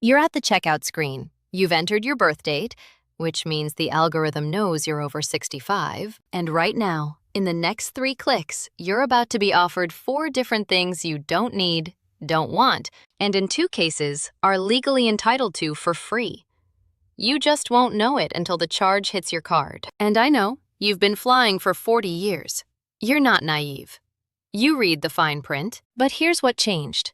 You're at the checkout screen. You've entered your birth date, which means the algorithm knows you're over 65, and right now, in the next 3 clicks, you're about to be offered 4 different things you don't need, don't want, and in 2 cases, are legally entitled to for free. You just won't know it until the charge hits your card. And I know, you've been flying for 40 years. You're not naive. You read the fine print, but here's what changed.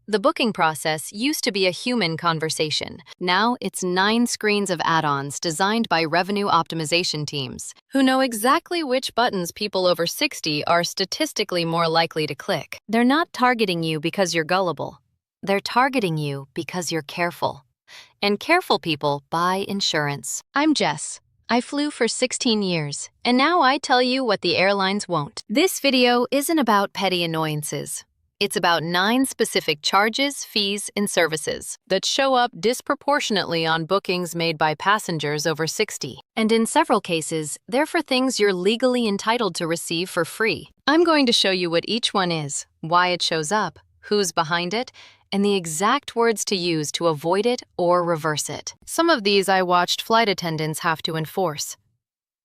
The booking process used to be a human conversation. Now it's 9 screens of add-ons designed by revenue optimization teams who know exactly which buttons people over 60 are statistically more likely to click. They're not targeting you because you're gullible. They're targeting you because you're careful. And careful people buy insurance. I'm Jess. I flew for 16 years, and now I tell you what the airlines won't. This video isn't about petty annoyances. It's about 9 specific charges, fees, and services that show up disproportionately on bookings made by passengers over 60. And in several cases, they're for things you're legally entitled to receive for free. I'm going to show you what each one is, why it shows up, who's behind it, and the exact words to use to avoid it or reverse it. Some of these I watched flight attendants have to enforce.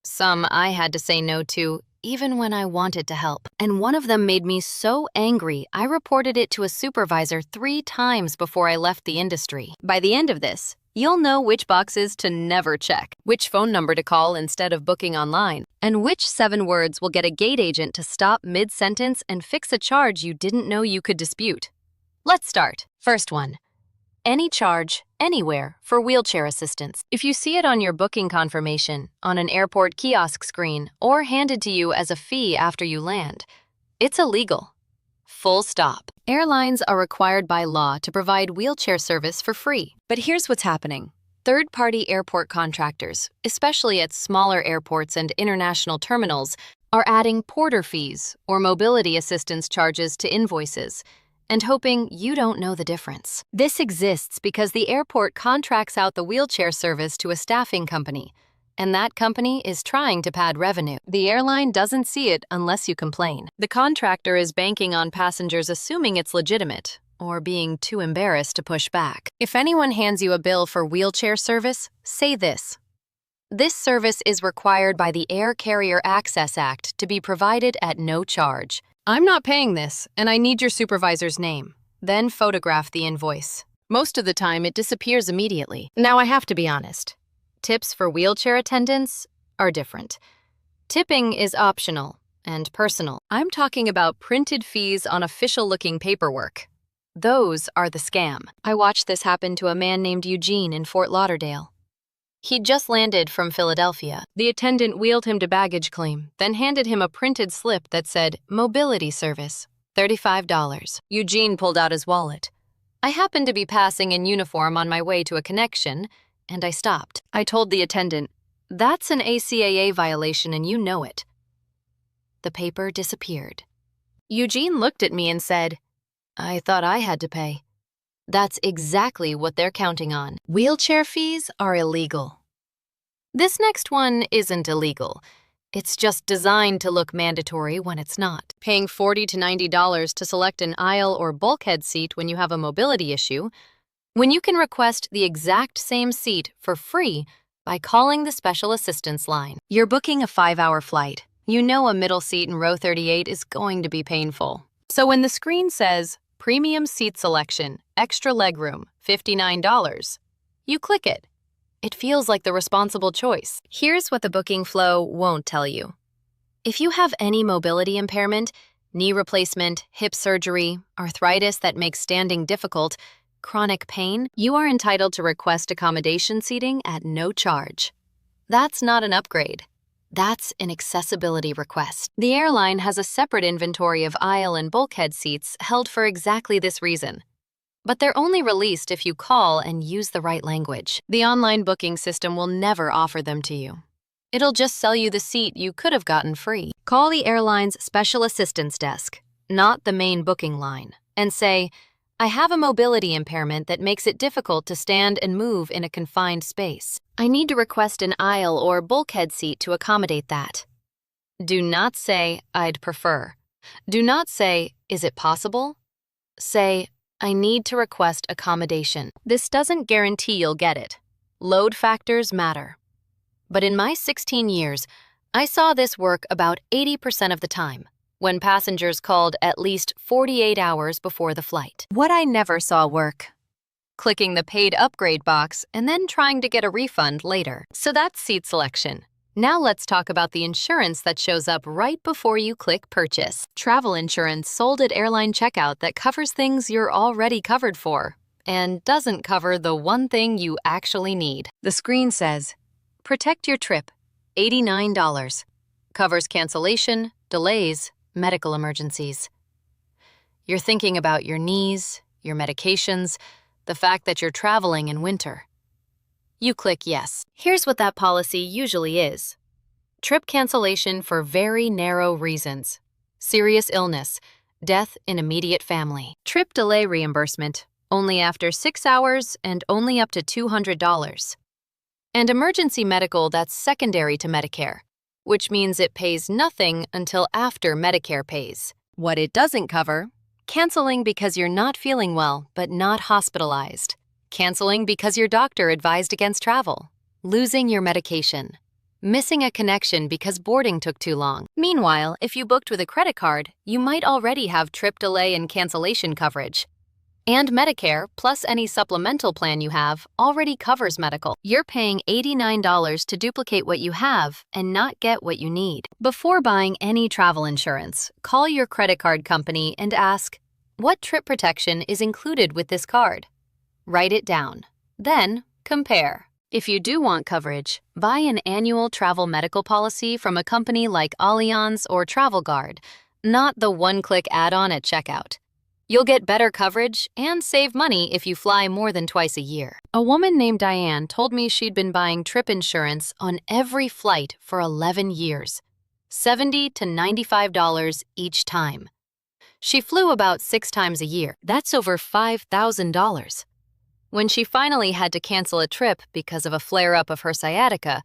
Some I had to say no to, even when I wanted to help. And one of them made me so angry, I reported it to a supervisor 3 times before I left the industry. By the end of this, you'll know which boxes to never check, which phone number to call instead of booking online, and which 7 words will get a gate agent to stop mid-sentence and fix a charge you didn't know you could dispute. Let's start. First one. Any charge, anywhere, for wheelchair assistance. If you see it on your booking confirmation, on an airport kiosk screen, or handed to you as a fee after you land, it's illegal. Full stop. Airlines are required by law to provide wheelchair service for free. But here's what's happening. Third-party airport contractors, especially at smaller airports and international terminals, are adding porter fees or mobility assistance charges to invoices, and hoping you don't know the difference. This exists because the airport contracts out the wheelchair service to a staffing company, and that company is trying to pad revenue. The airline doesn't see it unless you complain. The contractor is banking on passengers assuming it's legitimate, or being too embarrassed to push back. If anyone hands you a bill for wheelchair service, say this. This service is required by the Air Carrier Access Act to be provided at no charge. I'm not paying this, and I need your supervisor's name. Then photograph the invoice. Most of the time, it disappears immediately. Now, I have to be honest. Tips for wheelchair attendants are different. Tipping is optional and personal. I'm talking about printed fees on official-looking paperwork. Those are the scam. I watched this happen to a man named Eugene in Fort Lauderdale. He'd just landed from Philadelphia. The attendant wheeled him to baggage claim, then handed him a printed slip that said, "Mobility service, $35. Eugene pulled out his wallet. I happened to be passing in uniform on my way to a connection, and I stopped. I told the attendant, "That's an ACAA violation and you know it." The paper disappeared. Eugene looked at me and said, "I thought I had to pay." That's exactly what they're counting on. Wheelchair fees are illegal. This next one isn't illegal. It's just designed to look mandatory when it's not. Paying $40 to $90 to select an aisle or bulkhead seat when you have a mobility issue, when you can request the exact same seat for free by calling the special assistance line. You're booking a 5-hour flight. You know a middle seat in row 38 is going to be painful. So when the screen says, "Premium seat selection, extra legroom, $59. You click it. It feels like the responsible choice. Here's what the booking flow won't tell you. If you have any mobility impairment, knee replacement, hip surgery, arthritis that makes standing difficult, chronic pain, you are entitled to request accommodation seating at no charge. That's not an upgrade. That's an accessibility request. The airline has a separate inventory of aisle and bulkhead seats held for exactly this reason. But they're only released if you call and use the right language. The online booking system will never offer them to you. It'll just sell you the seat you could have gotten free. Call the airline's special assistance desk, not the main booking line, and say, "I have a mobility impairment that makes it difficult to stand and move in a confined space. I need to request an aisle or bulkhead seat to accommodate that." Do not say, "I'd prefer." Do not say, "Is it possible?" Say, I need to request accommodation. This doesn't guarantee you'll get it. Load factors matter. But in my 16 years, I saw this work about 80% of the time, when passengers called at least 48 hours before the flight. What I never saw work: clicking the paid upgrade box and then trying to get a refund later. So that's seat selection. Now let's talk about the insurance that shows up right before you click purchase. Travel insurance sold at airline checkout that covers things you're already covered for and doesn't cover the one thing you actually need. The screen says, "Protect your trip, $89. Covers cancellation, delays, medical emergencies." You're thinking about your knees, your medications, the fact that you're traveling in winter. You click yes. Here's what that policy usually is: trip cancellation for very narrow reasons, serious illness, death in immediate family. Trip delay reimbursement, only after 6 hours and only up to $200. And emergency medical that's secondary to Medicare, which means it pays nothing until after Medicare pays. What it doesn't cover: canceling because you're not feeling well but not hospitalized, canceling because your doctor advised against travel, losing your medication, missing a connection because boarding took too long. Meanwhile, if you booked with a credit card, you might already have trip delay and cancellation coverage. And Medicare, plus any supplemental plan you have, already covers medical. You're paying $89 to duplicate what you have and not get what you need. Before buying any travel insurance, call your credit card company and ask, "What trip protection is included with this card?" Write it down. Then, compare. If you do want coverage, buy an annual travel medical policy from a company like Allianz or Travel Guard, not the one-click add-on at checkout. You'll get better coverage and save money if you fly more than twice a year. A woman named Diane told me she'd been buying trip insurance on every flight for 11 years, $70 to $95 each time. She flew about 6 times a year. That's over $5,000. When she finally had to cancel a trip because of a flare-up of her sciatica,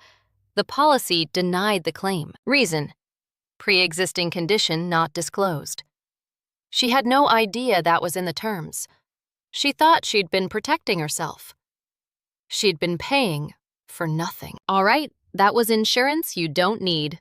the policy denied the claim. Reason: pre-existing condition not disclosed. She had no idea that was in the terms. She thought she'd been protecting herself. She'd been paying for nothing. All right, that was insurance you don't need.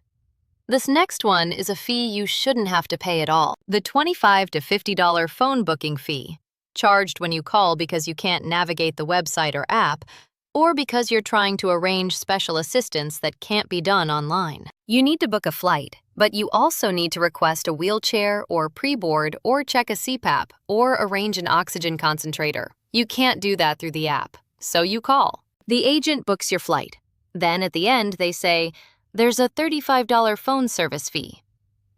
This next one is a fee you shouldn't have to pay at all: the $25 to $50 phone booking fee, charged when you call because you can't navigate the website or app, or because you're trying to arrange special assistance that can't be done online. You need to book a flight, but you also need to request a wheelchair or preboard or check a CPAP or arrange an oxygen concentrator. You can't do that through the app, so you call. The agent books your flight. Then at the end they say, "There's a $35 phone service fee."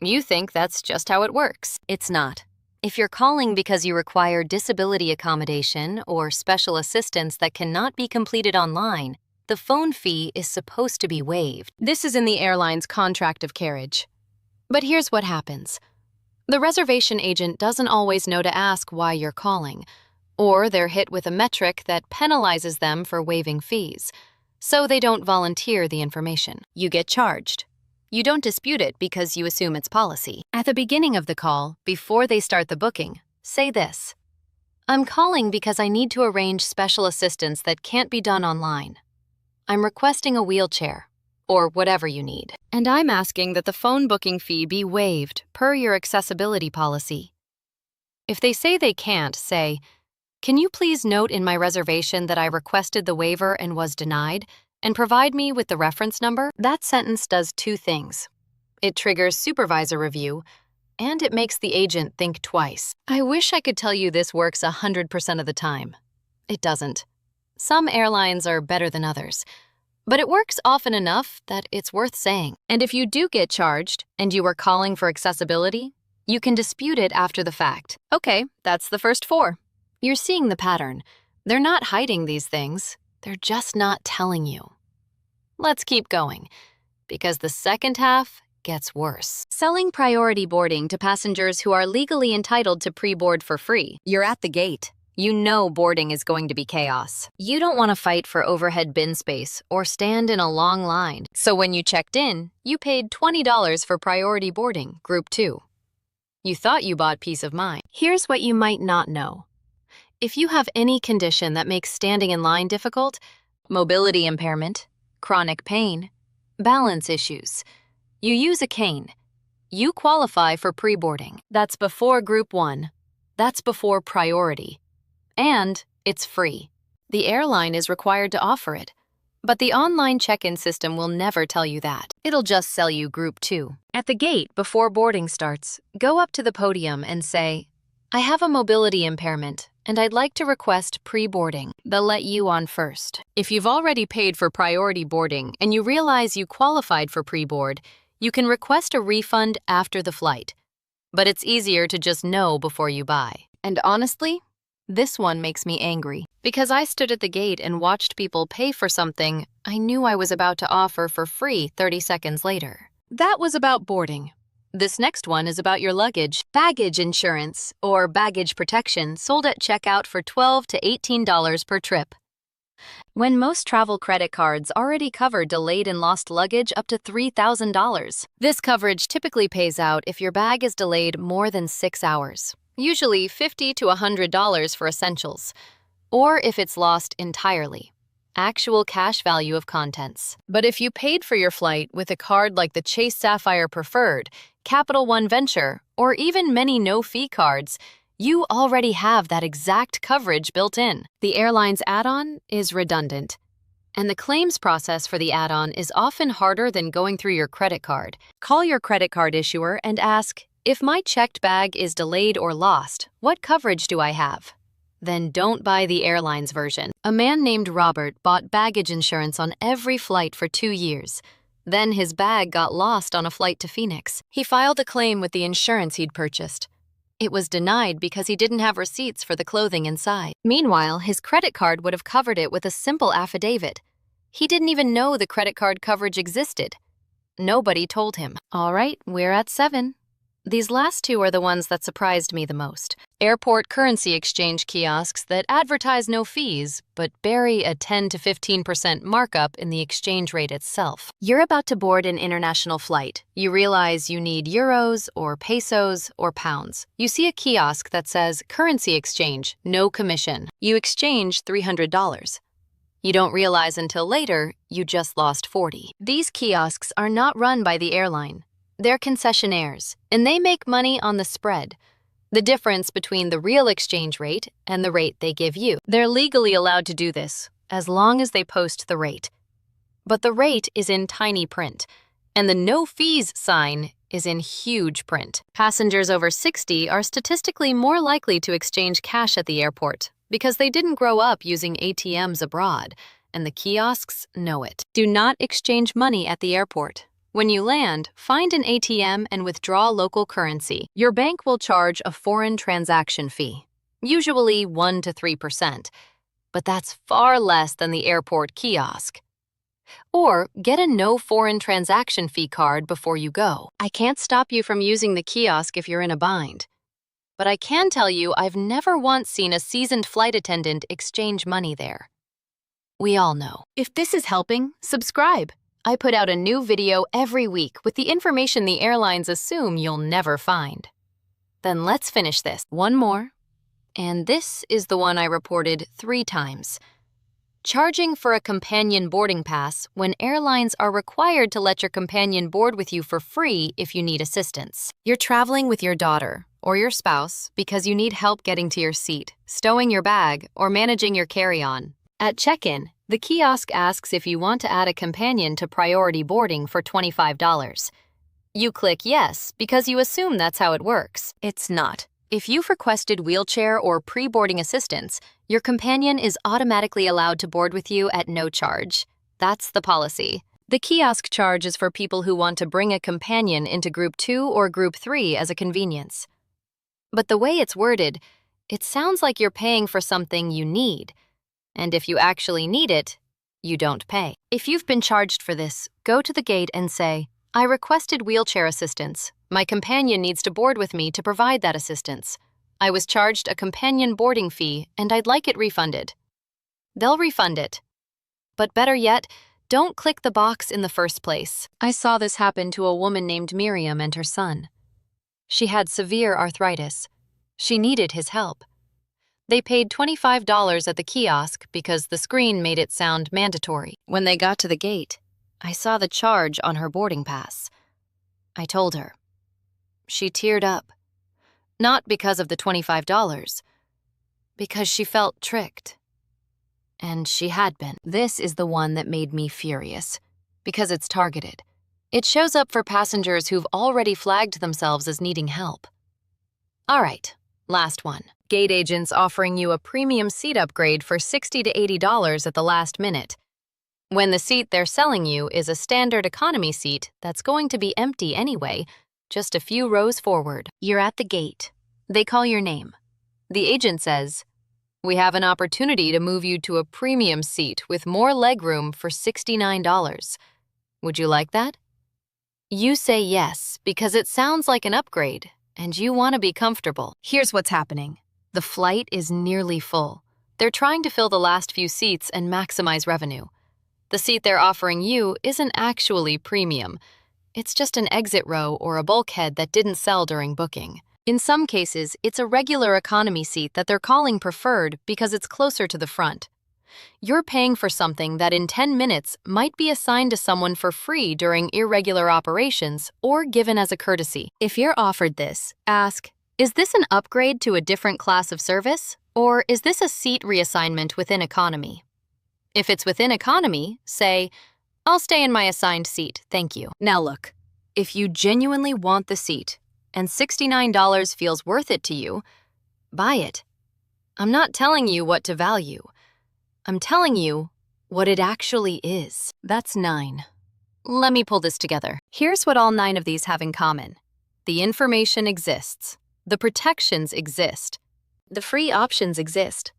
You think that's just how it works. It's not. If you're calling because you require disability accommodation or special assistance that cannot be completed online, the phone fee is supposed to be waived. This is in the airline's contract of carriage. But here's what happens. The reservation agent doesn't always know to ask why you're calling, or they're hit with a metric that penalizes them for waiving fees, so they don't volunteer the information. You get charged. You don't dispute it because you assume it's policy. At the beginning of the call, before they start the booking, say this: "I'm calling because I need to arrange special assistance that can't be done online. I'm requesting a wheelchair," or whatever you need. "And I'm asking that the phone booking fee be waived per your accessibility policy." If they say they can't, say, "Can you please note in my reservation that I requested the waiver and was denied, and provide me with the reference number?" That sentence does 2 things. It triggers supervisor review, and it makes the agent think twice. I wish I could tell you this works 100% of the time. It doesn't. Some airlines are better than others, but it works often enough that it's worth saying. And if you do get charged and you are calling for accessibility, you can dispute it after the fact. Okay, that's the first 4. You're seeing the pattern. They're not hiding these things. They're just not telling you. Let's keep going, because the second half gets worse. Selling priority boarding to passengers who are legally entitled to pre-board for free. You're at the gate. You know boarding is going to be chaos. You don't want to fight for overhead bin space or stand in a long line. So when you checked in, you paid $20 for priority boarding, Group 2. You thought you bought peace of mind. Here's what you might not know. If you have any condition that makes standing in line difficult, mobility impairment, chronic pain, balance issues, you use a cane, you qualify for pre-boarding. That's before Group 1. That's before priority. And it's free. The airline is required to offer it, but the online check-in system will never tell you that. It'll just sell you Group 2. At the gate before boarding starts, go up to the podium and say, "I have a mobility impairment, and I'd like to request pre-boarding." They'll let you on first. If you've already paid for priority boarding and you realize you qualified for pre-board, you can request a refund after the flight. But it's easier to just know before you buy. And honestly, this one makes me angry. Because I stood at the gate and watched people pay for something I knew I was about to offer for free 30 seconds later. That was about boarding. This next one is about your luggage. Baggage insurance, or baggage protection, sold at checkout for $12 to $18 per trip, when most travel credit cards already cover delayed and lost luggage up to $3,000. This coverage typically pays out if your bag is delayed more than 6 hours, usually $50 to $100 for essentials, or if it's lost entirely, actual cash value of contents. But if you paid for your flight with a card like the Chase Sapphire Preferred, Capital One Venture, or even many no-fee cards, you already have that exact coverage built in. The airline's add-on is redundant, and the claims process for the add-on is often harder than going through your credit card. Call your credit card issuer and ask, "If my checked bag is delayed or lost, what coverage do I have?" Then don't buy the airline's version. A man named Robert bought baggage insurance on every flight for 2 years. Then his bag got lost on a flight to Phoenix. He filed a claim with the insurance he'd purchased. It was denied because he didn't have receipts for the clothing inside. Meanwhile, his credit card would have covered it with a simple affidavit. He didn't even know the credit card coverage existed. Nobody told him. All right, we're at 7. These last two are the ones that surprised me the most. Airport currency exchange kiosks that advertise no fees, but bury a 10 to 15% markup in the exchange rate itself. You're about to board an international flight. You realize you need euros or pesos or pounds. You see a kiosk that says currency exchange, no commission. You exchange $300. You don't realize until later you just lost 40. These kiosks are not run by the airline. They're concessionaires, and they make money on the spread, the difference between the real exchange rate and the rate they give you. They're legally allowed to do this, as long as they post the rate. But the rate is in tiny print, and the no fees sign is in huge print. Passengers over 60 are statistically more likely to exchange cash at the airport because they didn't grow up using ATMs abroad, and the kiosks know it. Do not exchange money at the airport. When you land, find an ATM and withdraw local currency. Your bank will charge a foreign transaction fee, usually 1 to 3%, but that's far less than the airport kiosk. Or get a no foreign transaction fee card before you go. I can't stop you from using the kiosk if you're in a bind, but I can tell you I've never once seen a seasoned flight attendant exchange money there. We all know. If this is helping, subscribe. I put out a new video every week with the information the airlines assume you'll never find. Then let's finish this. One more. And this is the one I reported 3 times. Charging for a companion boarding pass when airlines are required to let your companion board with you for free if you need assistance. You're traveling with your daughter or your spouse because you need help getting to your seat, stowing your bag, or managing your carry-on. At check-in, the kiosk asks if you want to add a companion to priority boarding for $25. You click yes because you assume that's how it works. It's not. If you've requested wheelchair or pre-boarding assistance, your companion is automatically allowed to board with you at no charge. That's the policy. The kiosk charge is for people who want to bring a companion into Group 2 or Group 3 as a convenience. But the way it's worded, it sounds like you're paying for something you need. And if you actually need it, you don't pay. If you've been charged for this, go to the gate and say, "I requested wheelchair assistance. My companion needs to board with me to provide that assistance. I was charged a companion boarding fee and I'd like it refunded." They'll refund it. But better yet, don't click the box in the first place. I saw this happen to a woman named Miriam and her son. She had severe arthritis. She needed his help. They paid $25 at the kiosk because the screen made it sound mandatory. When they got to the gate, I saw the charge on her boarding pass. I told her. She teared up. Not because of the $25, because she felt tricked. And she had been. This is the one that made me furious, because it's targeted. It shows up for passengers who've already flagged themselves as needing help. All right, last one. Gate agents offering you a premium seat upgrade for $60 to $80 at the last minute, when the seat they're selling you is a standard economy seat that's going to be empty anyway, just a few rows forward. You're at the gate. They call your name. The agent says, "We have an opportunity to move you to a premium seat with more legroom for $69. Would you like that?" You say yes because it sounds like an upgrade and you want to be comfortable. Here's what's happening. The flight is nearly full. They're trying to fill the last few seats and maximize revenue. The seat they're offering you isn't actually premium. It's just an exit row or a bulkhead that didn't sell during booking. In some cases, it's a regular economy seat that they're calling preferred because it's closer to the front. You're paying for something that in 10 minutes might be assigned to someone for free during irregular operations or given as a courtesy. If you're offered this, ask, is this an upgrade to a different class of service, or is this a seat reassignment within economy? If it's within economy, say, I'll stay in my assigned seat, thank you. Now look, if you genuinely want the seat and $69 feels worth it to you, buy it. I'm not telling you what to value. I'm telling you what it actually is. That's 9. Let me pull this together. Here's what all 9 of these have in common. The information exists. The protections exist. The free options exist.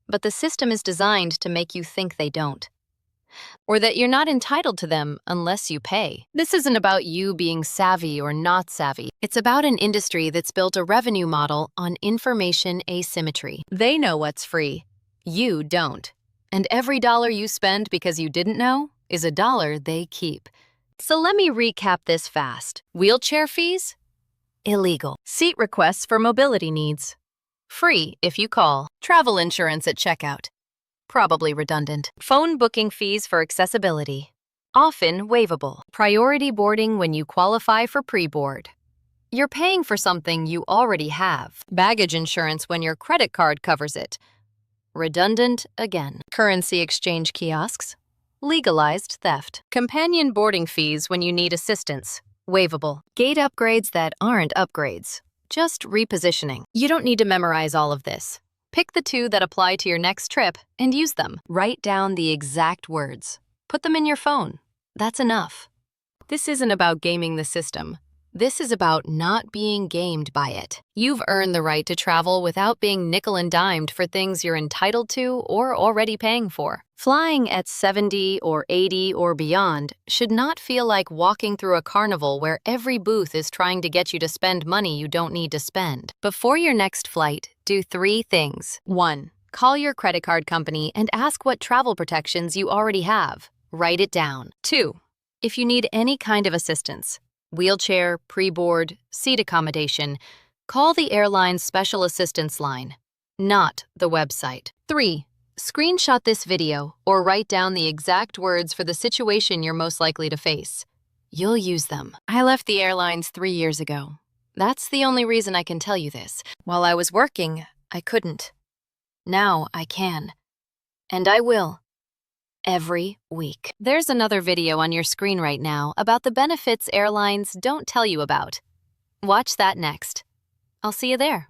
But the system is designed to make you think they don't, or that you're not entitled to them unless you pay. This isn't about you being savvy or not savvy. It's about an industry that's built a revenue model on information asymmetry. They know what's free. You don't. And every dollar you spend because you didn't know is a dollar they keep. So let me recap this fast. Wheelchair fees? Illegal. Seat requests for mobility needs? Free if you call. Travel insurance at checkout? Probably redundant. Phone booking fees for accessibility? Often waivable. Priority boarding when you qualify for preboard? You're paying for something you already have. Baggage insurance when your credit card covers it? Redundant again. Currency exchange kiosks? Legalized theft. Companion boarding fees when you need assistance? Waivable. Gate upgrades that aren't upgrades, just repositioning. You don't need to memorize all of this. Pick the 2 that apply to your next trip and use them. Write down the exact words. Put them in your phone. That's enough. This isn't about gaming the system. This is about not being gamed by it. You've earned the right to travel without being nickel and dimed for things you're entitled to or already paying for. Flying at 70 or 80 or beyond should not feel like walking through a carnival where every booth is trying to get you to spend money you don't need to spend. Before your next flight, do 3 things. 1. Call your credit card company and ask what travel protections you already have. Write it down. 2. If you need any kind of assistance, wheelchair, preboard, seat accommodation, call the airline's special assistance line, not the website. 3. Screenshot this video or write down the exact words for the situation you're most likely to face. You'll use them. I left the airlines 3 years ago. That's the only reason I can tell you this. While I was working, I couldn't. Now I can. And I will. Every week. There's another video on your screen right now about the benefits airlines don't tell you about. Watch that next. I'll see you there.